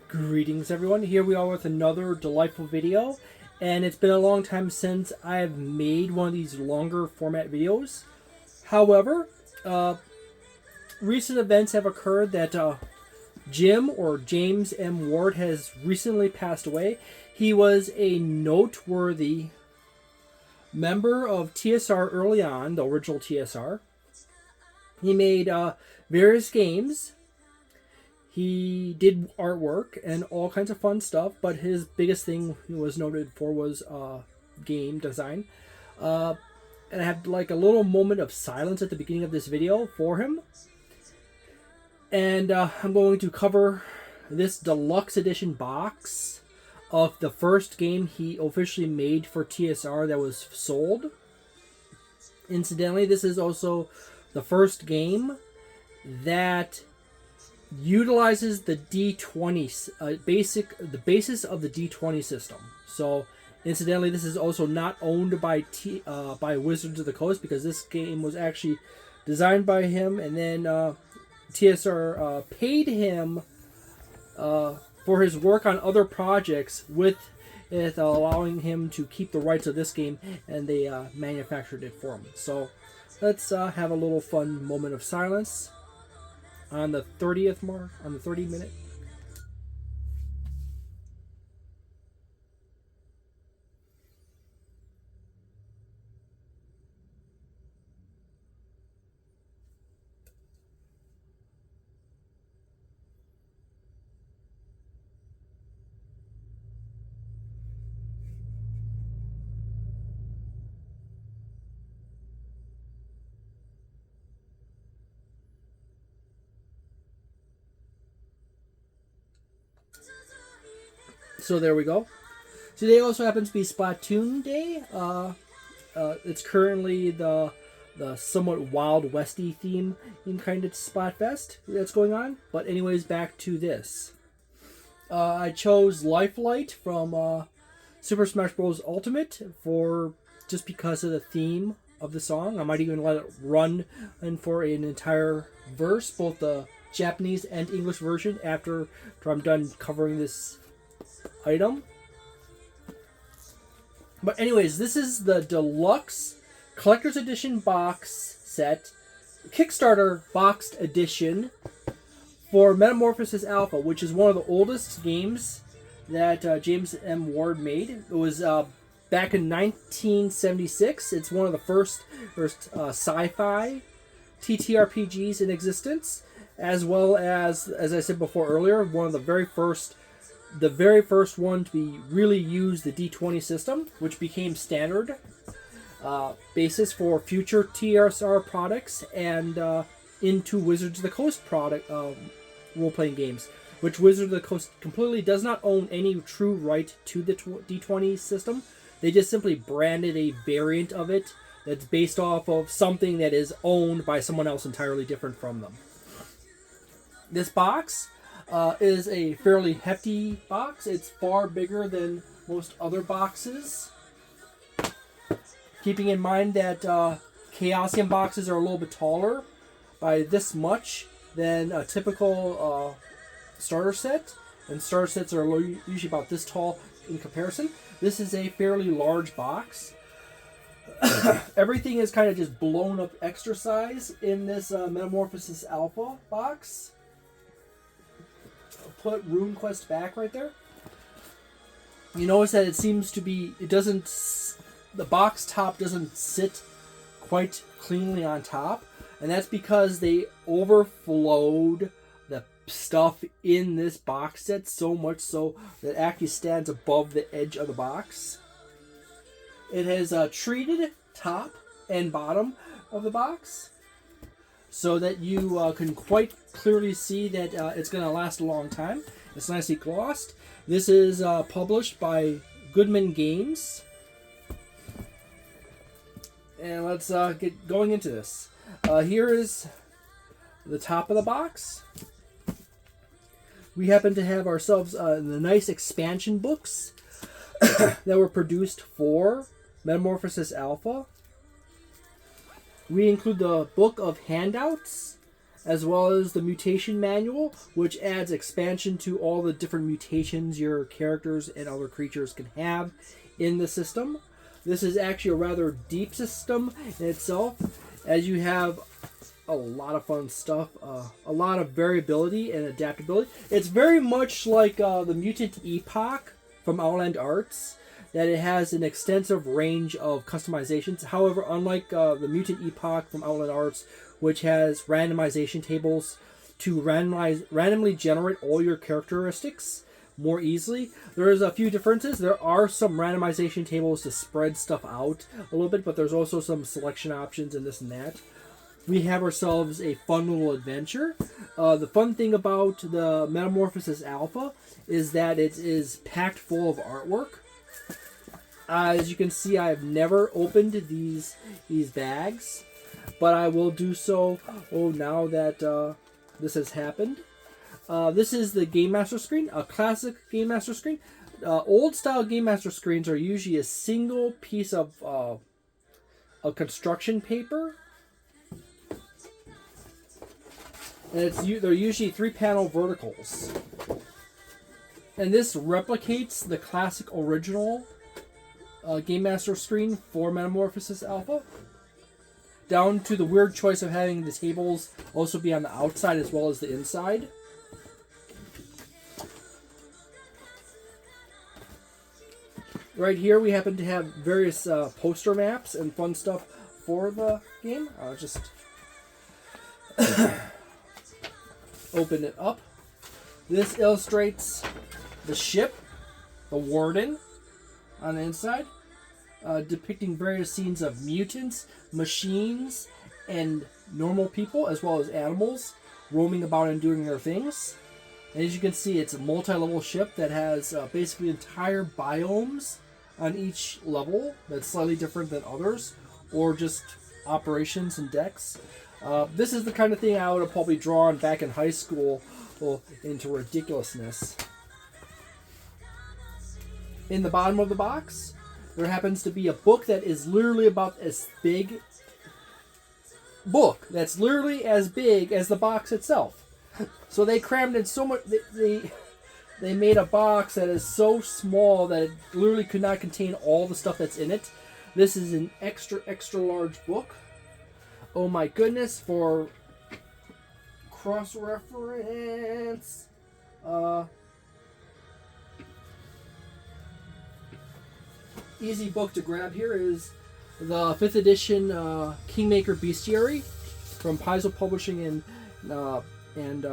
Greetings everyone, here we are with another delightful video, and it's been a long time since I have made one of these longer format videos. However, recent events have occurred that Jim, or James M. Ward, has recently passed away. He was a noteworthy member of TSR early on, the original TSR. He made various games. He did artwork and all kinds of fun stuff, but his biggest thing he was noted for was game design. And I have like a little moment of silence at the beginning of this video for him. And I'm going to cover this deluxe edition box of the first game he officially made for TSR that was sold. Incidentally, this is also the first game that utilizes the D20 the basis of the D20 system. So, incidentally, this is also not owned by Wizards of the Coast, because this game was actually designed by him, and then TSR paid him for his work on other projects, with it allowing him to keep the rights of this game, and they manufactured it for him. So, let's have a little fun moment of silence on the 30th mark, on the 30 minute. So there we go. Today also happens to be Splatoon Day. It's currently the somewhat Wild Westy theme in kind of Splatfest that's going on. But anyways, back to this. I chose Lifelight from Super Smash Bros. Ultimate just because of the theme of the song. I might even let it run for an entire verse, both the Japanese and English version, after I'm done covering this item. But anyways, this is the Deluxe Collector's Edition box set, Kickstarter boxed edition for Metamorphosis Alpha, which is one of the oldest games that James M. Ward made. It was back in 1976. It's one of the first sci-fi TTRPGs in existence, as well as I said before earlier, one of the very first one to be really use the D20 system, which became standard basis for future TSR products and into Wizards of the Coast product role-playing games, which Wizards of the Coast completely does not own any true right to the D20 system. They just simply branded a variant of it that's based off of something that is owned by someone else entirely different from them. This box is a fairly hefty box. It's far bigger than most other boxes. Keeping in mind that Chaosium boxes are a little bit taller by this much than a typical starter set. And starter sets are usually about this tall in comparison. This is a fairly large box. Everything is kind of just blown up extra size in this Metamorphosis Alpha box. Put RuneQuest back right there. You notice that it seems to be, the box top doesn't sit quite cleanly on top, and that's because they overflowed the stuff in this box set so much so that it actually stands above the edge of the box. It has a treated top and bottom of the box, so that you can quite clearly see that it's going to last a long time. It's nicely glossed. This is published by Goodman Games. And let's get going into this. Here is the top of the box. We happen to have ourselves the nice expansion books that were produced for Metamorphosis Alpha. We include the book of handouts, as well as the mutation manual, which adds expansion to all the different mutations your characters and other creatures can have in the system. This is actually a rather deep system in itself, as you have a lot of fun stuff, a lot of variability and adaptability. It's very much like the Mutant Epoch from Outland Arts, that it has an extensive range of customizations. However, unlike the Mutant Epoch from Outland Arts, which has randomization tables to randomly generate all your characteristics more easily, there's a few differences. There are some randomization tables to spread stuff out a little bit, but there's also some selection options and this and that. We have ourselves a fun little adventure. The fun thing about the Metamorphosis Alpha is that it is packed full of artwork. As you can see, I have never opened these bags, but I will do so now that this has happened. This is the Game Master screen, a classic Game Master screen. Old style Game Master screens are usually a single piece of construction paper. And they're usually 3-panel verticals. And this replicates the classic original Game Master screen for Metamorphosis Alpha, down to the weird choice of having the tables also be on the outside as well as the inside. Right here we happen to have various poster maps and fun stuff for the game. I'll just open it up. This illustrates the ship, the Warden, on the inside, depicting various scenes of mutants, machines, and normal people, as well as animals, roaming about and doing their things. And as you can see, it's a multi-level ship that has basically entire biomes on each level that's slightly different than others, or just operations and decks. This is the kind of thing I would have probably drawn back in high school into ridiculousness. In the bottom of the box, there happens to be a book that is literally about as big. Book that's literally as big as the box itself. So they crammed in so much. They made a box that is so small that it literally could not contain all the stuff that's in it. This is an extra large book. Oh my goodness! For cross-reference. Easy book to grab here is the 5th edition Kingmaker Bestiary from Paizo Publishing and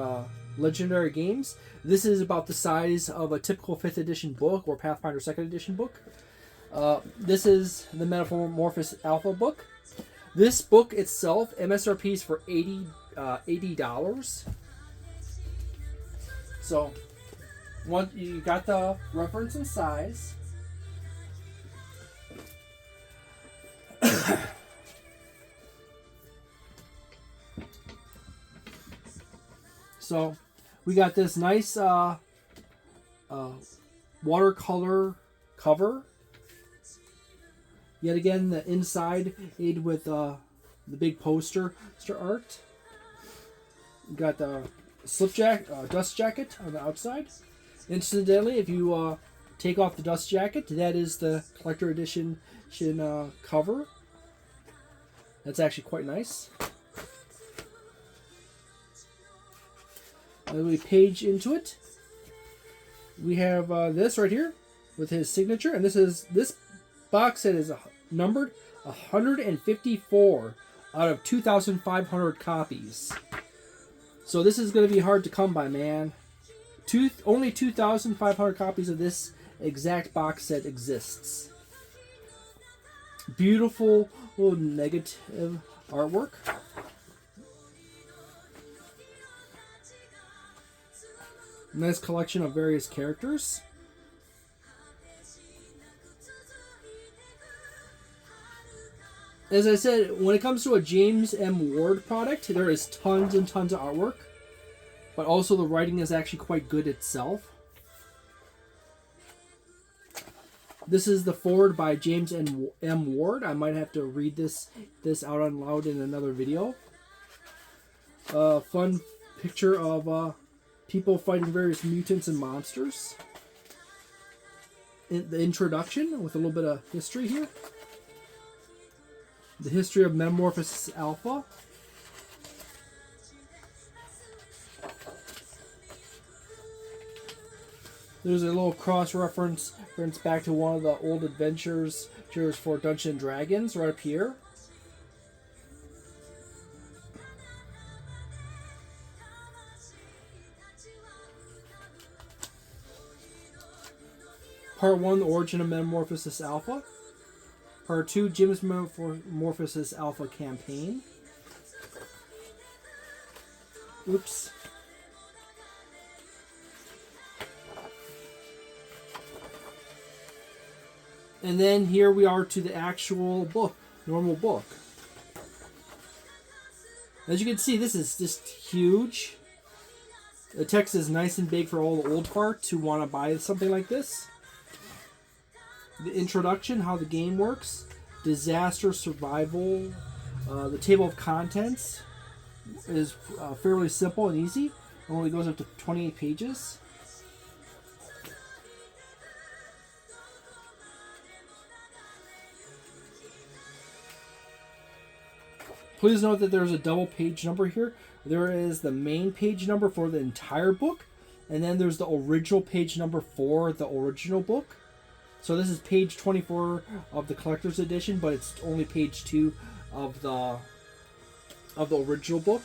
Legendary Games. This is about the size of a typical 5th edition book or Pathfinder 2nd edition book. This is the Metamorphosis Alpha book. This book itself, MSRP is for $80. So, you got the reference and size. So, we got this nice watercolor cover. Yet again, the inside aid with the big poster art. We got the dust jacket on the outside. Incidentally, if you take off the dust jacket, that is the collector edition cover. That's actually quite nice. And we page into it. We have this right here with his signature, and this box set is numbered 154 out of 2,500 copies. So this is going to be hard to come by, man. Only 2,500 copies of this exact box set exists. Beautiful little negative artwork. Nice collection of various characters. As I said, when it comes to a James M. Ward product, there is tons and tons of artwork, but also the writing is actually quite good itself. This is the foreword by James M. Ward. I might have to read this out on loud in another video. A fun picture of people fighting various mutants and monsters. The introduction with a little bit of history here. The history of Metamorphosis Alpha. There's a little cross-reference back to one of the old adventures for Dungeons and Dragons right up here. Part 1, The Origin of Metamorphosis Alpha. Part 2, Jim's Metamorphosis Alpha Campaign. Oops. And then here we are to the actual book, normal book. As you can see, this is just huge. The text is nice and big for all the old parts who want to buy something like this. The introduction, how the game works, disaster survival, the table of contents is fairly simple and easy. It only goes up to 28 pages. Please note that there's a double page number here. There is the main page number for the entire book, and then there's the original page number for the original book. So this is page 24 of the collector's edition, but it's only page 2 of the original book.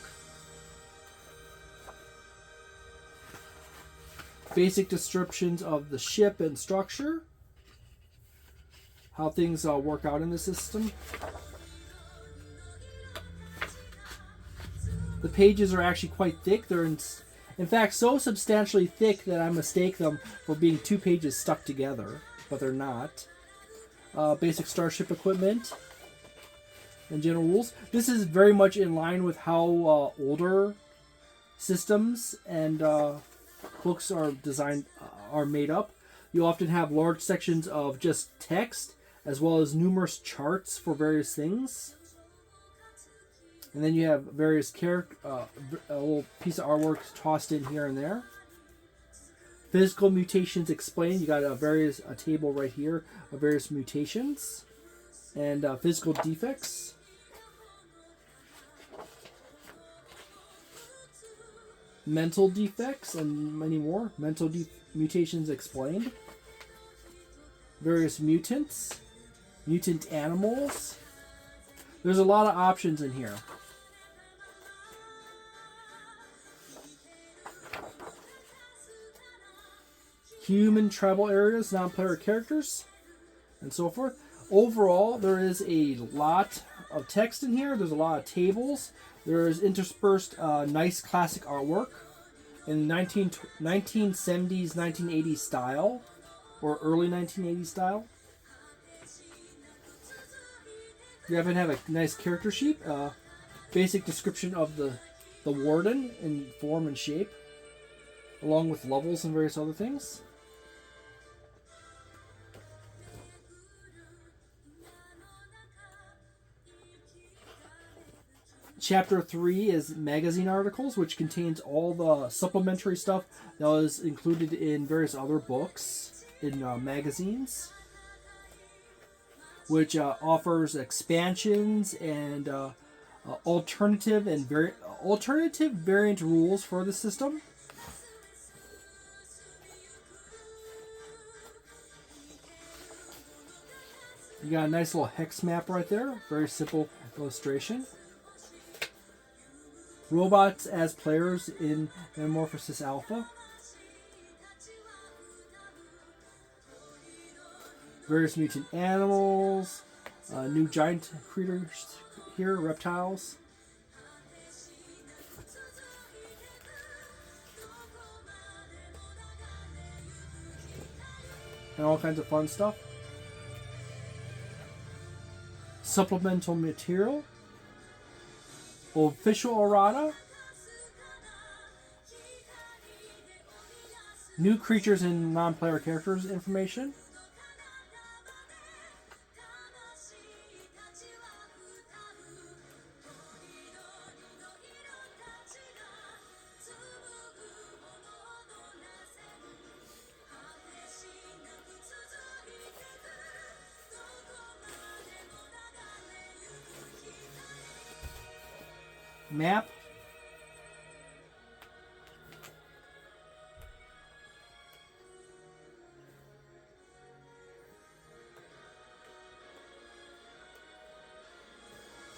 Basic descriptions of the ship and structure. How things work out in the system. The pages are actually quite thick. They're in fact so substantially thick that I mistake them for being 2 pages stuck together, but they're not. Basic starship equipment and general rules. This is very much in line with how older systems and books are designed, are made up. You often have large sections of just text, as well as numerous charts for various things. And then you have various a little piece of artwork tossed in here and there. Physical mutations explained. You got a table right here of various mutations and physical defects. Mental defects and many more. Mental mutations explained. Various mutants. Mutant animals. There's a lot of options in here. Human travel areas, non-player characters, and so forth. Overall, there is a lot of text in here. There's a lot of tables. There is interspersed nice classic artwork in 1970s, 1980s style, or early 1980s style. You even have a nice character sheet, basic description of the Warden in form and shape, along with levels and various other things. Chapter 3 is magazine articles, which contains all the supplementary stuff that was included in various other books in magazines, which offers expansions and alternative variant rules for the system. You got a nice little hex map right there. Very simple illustration. Robots as players in Metamorphosis Alpha. Various mutant animals. New giant creatures here, reptiles. And all kinds of fun stuff. Supplemental material. Official errata. New creatures and non-player characters information. map.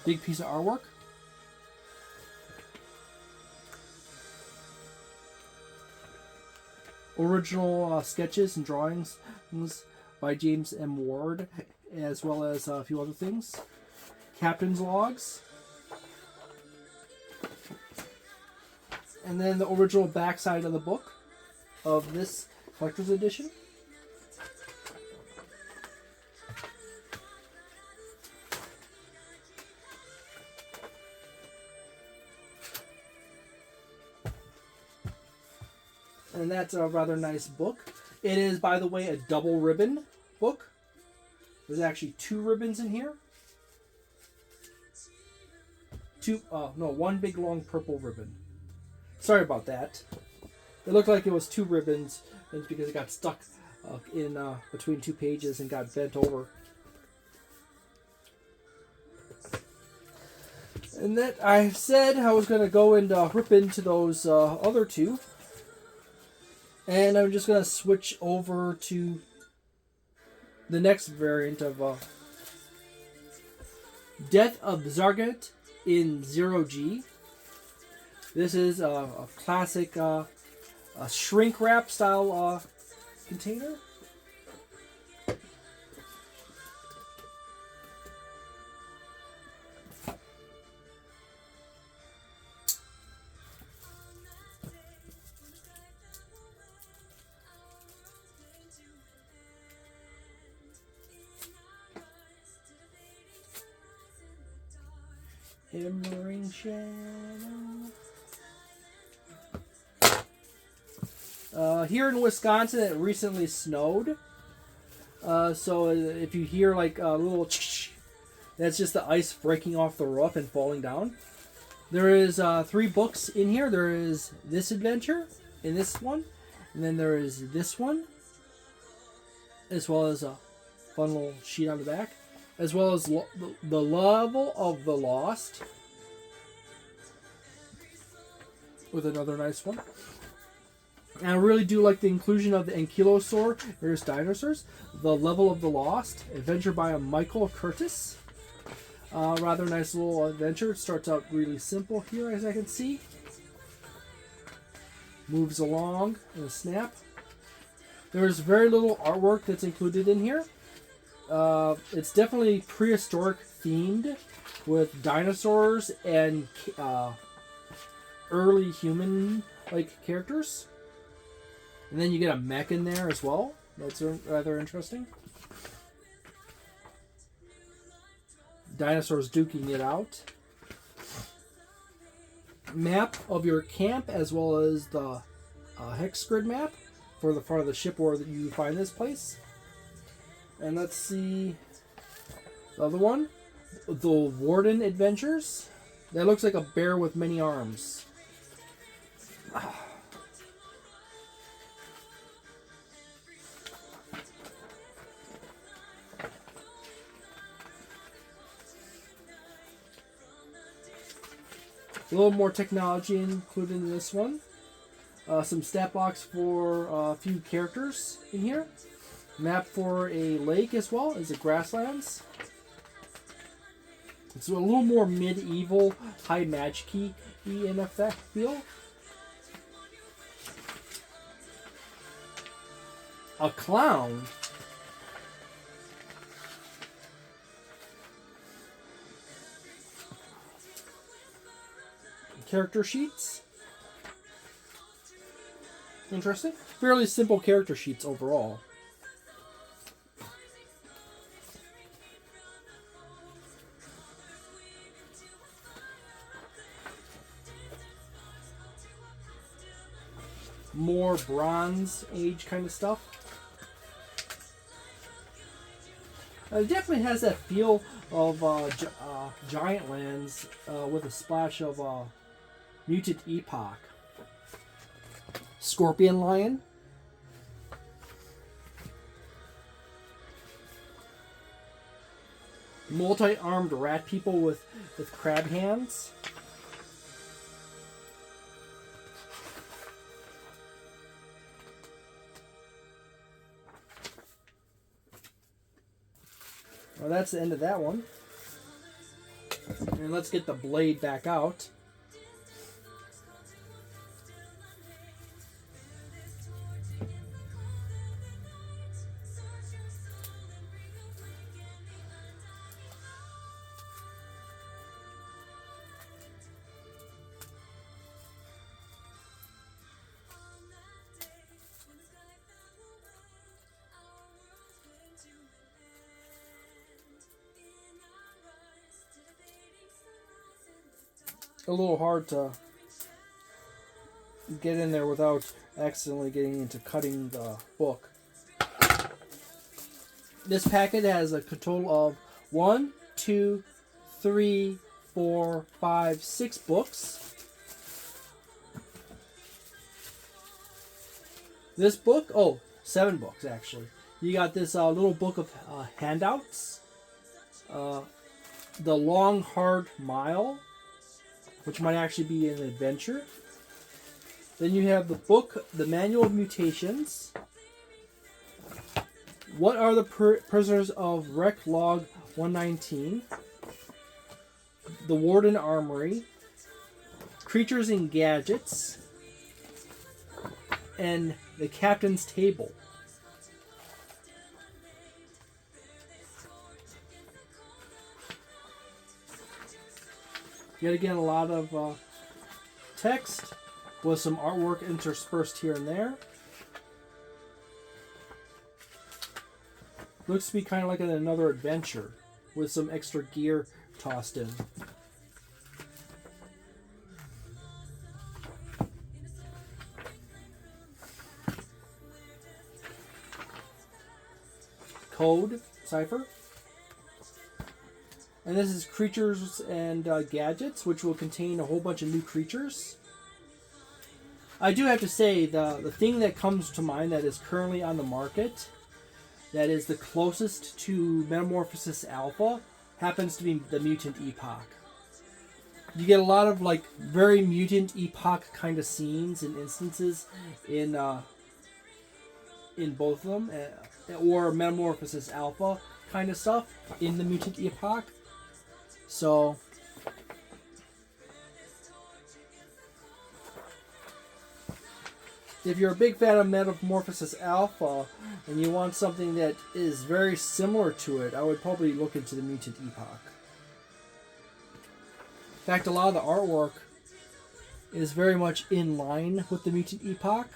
Big piece of artwork. Original sketches and drawings by James M. Ward, as well as a few other things. Captain's logs. And then the original backside of the book of this collector's edition. And that's a rather nice book. It is, by the way, a double ribbon book. There's actually 2 ribbons in here. One big long purple ribbon. Sorry about that. It looked like it was 2 ribbons. It's because it got stuck in between 2 pages and got bent over. And that I said I was going to go and rip into those other 2. And I'm just going to switch over to the next variant of Death of Zargat in 0G. This is a classic a shrink wrap style container. Shimmering shadow. Here in Wisconsin, it recently snowed. So if you hear like a little that's just the ice breaking off the roof and falling down. There is 3 books in here. There is this adventure in this one, and then there is this one, as well as a fun little sheet on the back, as well as the Level of the Lost, with another nice one. And I really do like the inclusion of the Ankylosaur, various dinosaurs, the Level of the Lost, adventure by Michael Curtis. Rather nice little adventure. It starts out really simple here, as I can see. Moves along in a snap. There's very little artwork that's included in here. It's definitely prehistoric themed with dinosaurs and early human-like characters. And then you get a mech in there as well. That's rather interesting. Dinosaurs duking it out. Map of your camp, as well as the hex grid map for the front of the ship where you find this place. And let's see the other one, the Warden Adventures. That looks like a bear with many arms. A little more technology included in this one. Some stat blocks for a few characters in here. Map for a lake as well as the grasslands. It's a little more medieval, high magic-y in effect feel. A clown. Character sheets. Interesting. Fairly simple character sheets overall. More Bronze Age kind of stuff. It definitely has that feel of Giant Lands with a splash of Mutant Epoch. Scorpion Lion. Multi-armed rat people with crab hands. Well, that's the end of that one. And let's get the blade back out. A little hard to get in there without accidentally getting into cutting the book. This packet has a total of 1, 2, 3, 4, 5, 6 books. This book, 7 books actually. You got this little book of handouts. The Long Hard Mile, which might actually be an adventure. Then you have the book, The Manual of Mutations. What are the prisoners of Wreck Log 119? The Warden Armory. Creatures and Gadgets. And The Captain's Table. Yet again, a lot of text with some artwork interspersed here and there. Looks to be kind of like another adventure with some extra gear tossed in. Code cipher. And this is Creatures and Gadgets, which will contain a whole bunch of new creatures. I do have to say, the thing that comes to mind that is currently on the market, that is the closest to Metamorphosis Alpha, happens to be the Mutant Epoch. You get a lot of like very Mutant Epoch kind of scenes and instances in both of them, or Metamorphosis Alpha kind of stuff in the Mutant Epoch. So, if you're a big fan of Metamorphosis Alpha and you want something that is very similar to it, I would probably look into the Mutant Epoch. In fact, a lot of the artwork is very much in line with the Mutant Epoch.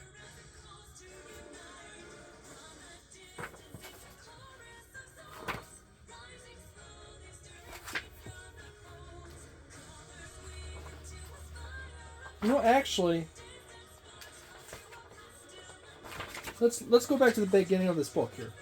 You know, actually, let's go back to the beginning of this book here.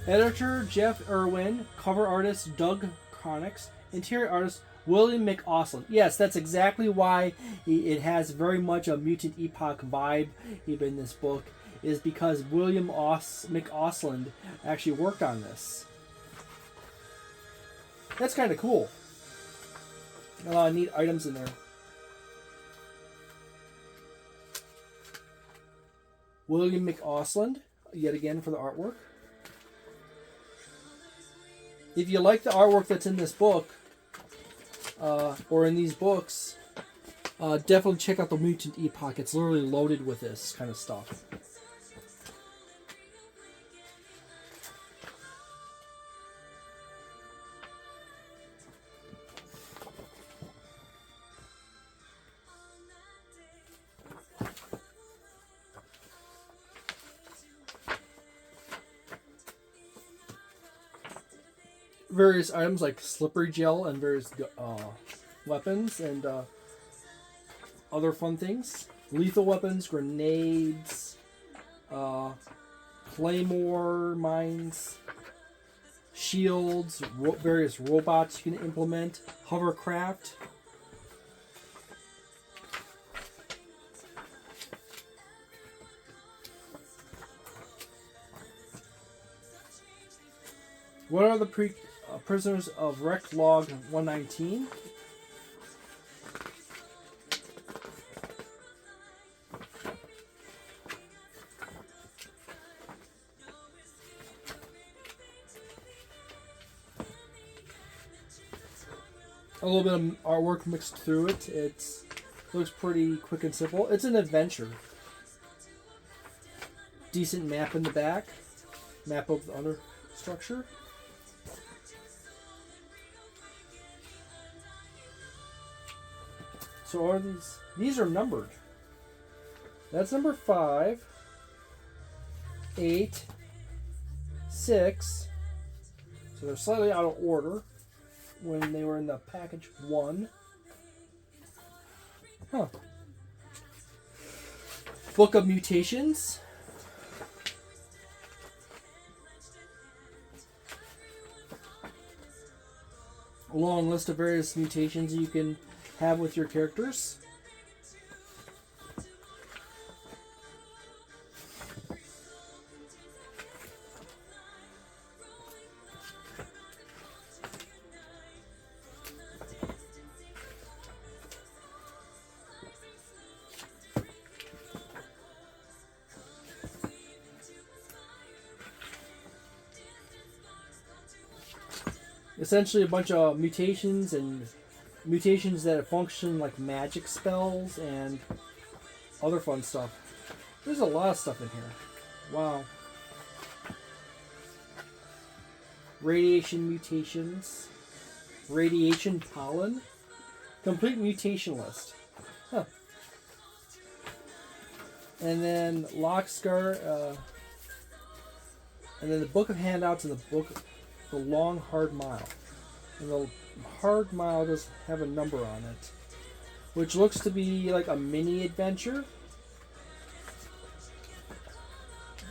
Editor Jeff Irwin, cover artist Doug Cronix, interior artist William McAusland. Yes, that's exactly why it has very much a Mutant Epoch vibe in this book, is because William McAusland actually worked on this. That's kind of cool. A lot of neat items in there. William McAusland, yet again, for the artwork. If you like the artwork that's in this book, or in these books, definitely check out the Mutant Epoch. It's literally loaded with this kind of stuff. Various items like slippery gel and various weapons and other fun things. Lethal weapons, grenades, claymore mines, shields, various robots you can implement, hovercraft. What are the prisoners of Wreck Log 119? a little bit of artwork mixed through it. It looks pretty quick and simple. It's an adventure. Decent map in the back. Map of the under structure. So are these are numbered. That's number 5, 8, 6. So they're slightly out of order when they were in the package 1. Huh. Book of Mutations. A long list of various mutations you can have with your characters. Essentially a bunch of mutations and mutations that function like magic spells and other fun stuff. There's a lot of stuff in here. Wow. Radiation mutations. Radiation pollen. Complete mutation list. Huh. And then Lockscar. And then the Book of Handouts and the book, The Long Hard Mile. And the Hard Mile does have a number on it, which looks to be like a mini adventure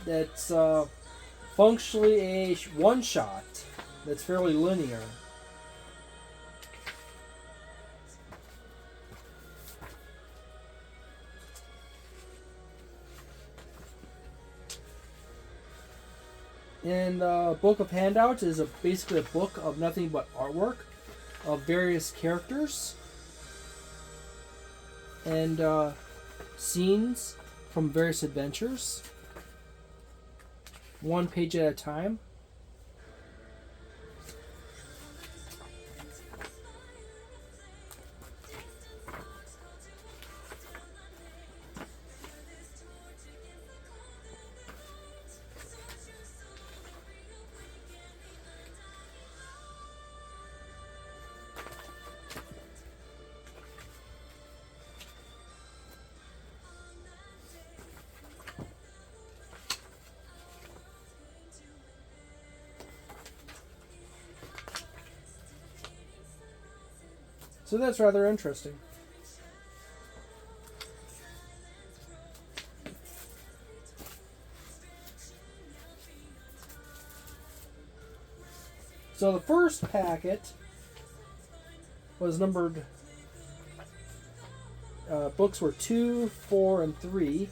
that's functionally a one-shot that's fairly linear. And Book of Handouts is basically a book of nothing but artwork of various characters and scenes from various adventures, one page at a time. So that's rather interesting. So the first packet was numbered, books were 2, 4, and 3.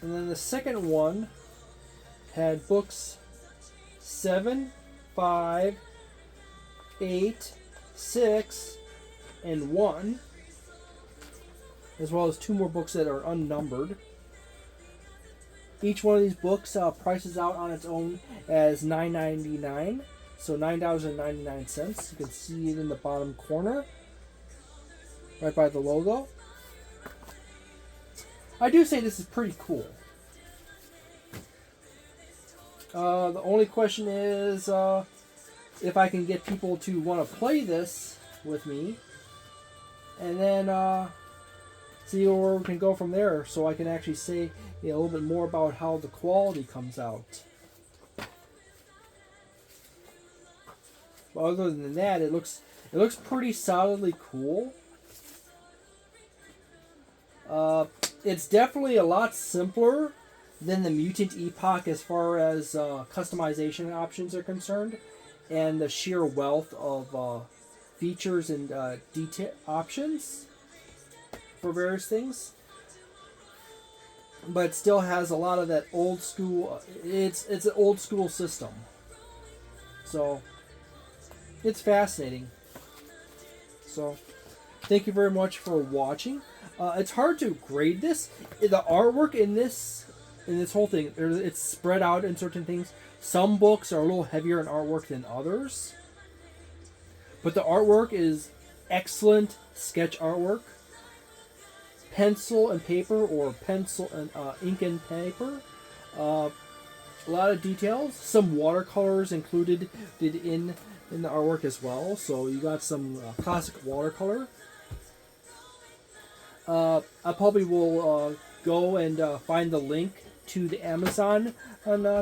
And then the second one had books 7, 5, 8, 6, and 1, as well as 2 more books that are unnumbered. Each one of these books prices out on its own as $9.99, so $9.99. You can see it in the bottom corner, right by the logo. I do say this is pretty cool. The only question is if I can get people to want to play this with me, and then see where we can go from there, so I can actually say a little bit more about how the quality comes out. But other than that, it looks pretty solidly cool. It's definitely a lot simpler than the Mutant Epoch as far as customization options are concerned, and the sheer wealth of features and detail options for various things. But it still has a lot of that old school. It's an old school system, so it's fascinating. So thank you very much for watching. It's hard to grade this. The artwork in this whole thing, it's spread out in certain things. Some books are a little heavier in artwork than others. But the artwork is excellent sketch artwork. Pencil and paper, or pencil and ink and paper. A lot of details. Some watercolors included in the artwork as well. So you got some classic watercolor. I probably will go and find the link to the Amazon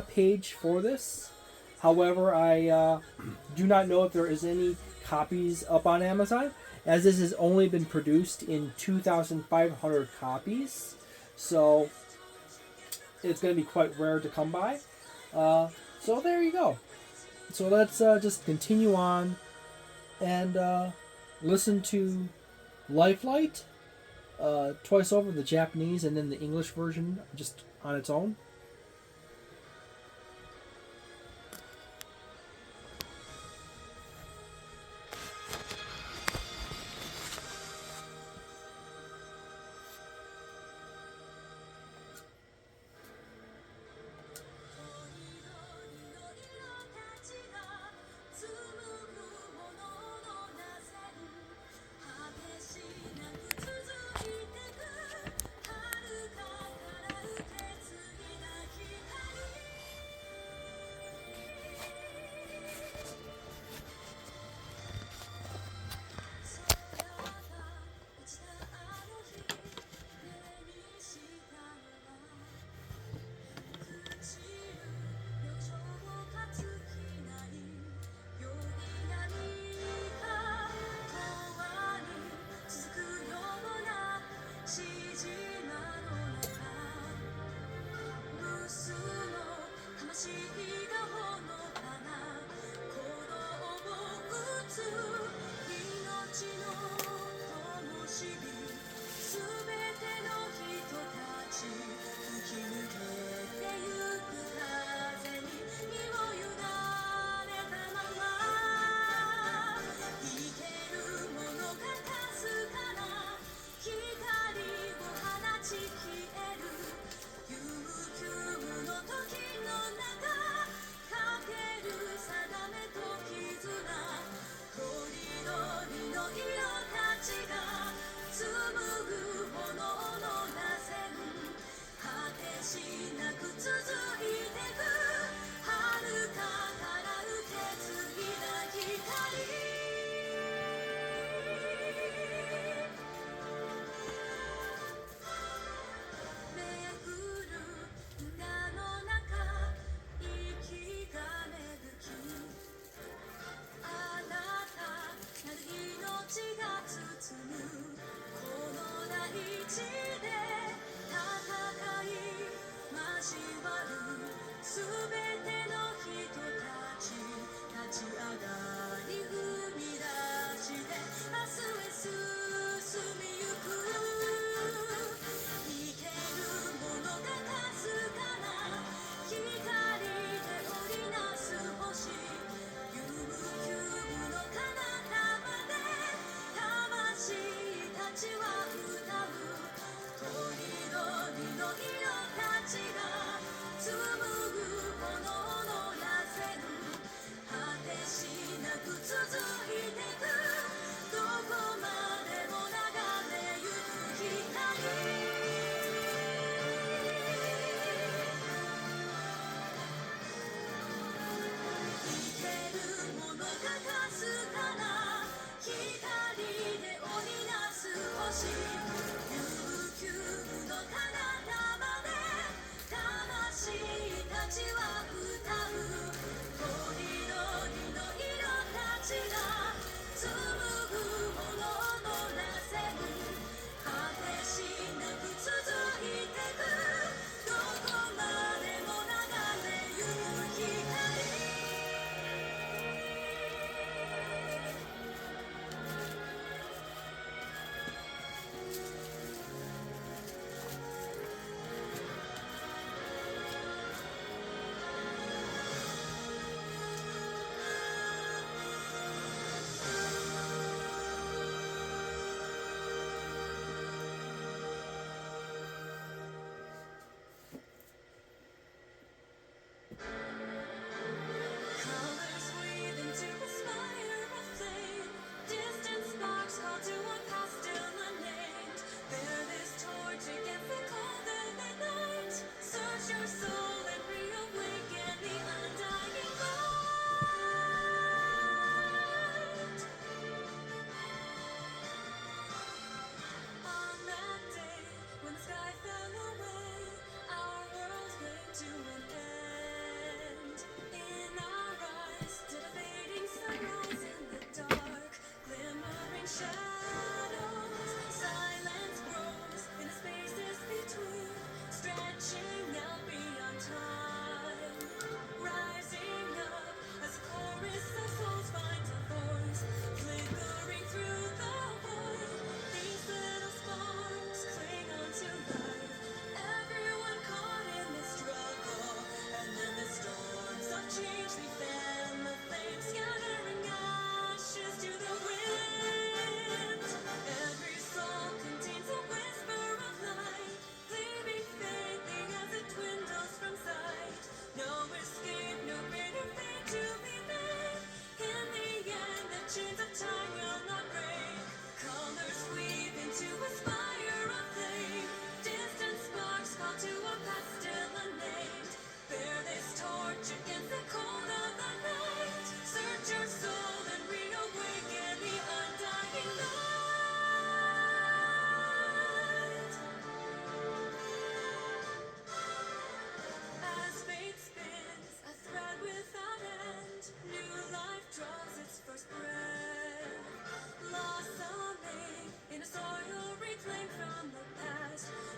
page for this. However, I do not know if there is any copies up on Amazon, as this has only been produced in 2,500 copies. So it's going to be quite rare to come by. So there you go. So let's just continue on and listen to Lifelight twice over, the Japanese and then the English version just on its own. soil reclaimed from the past.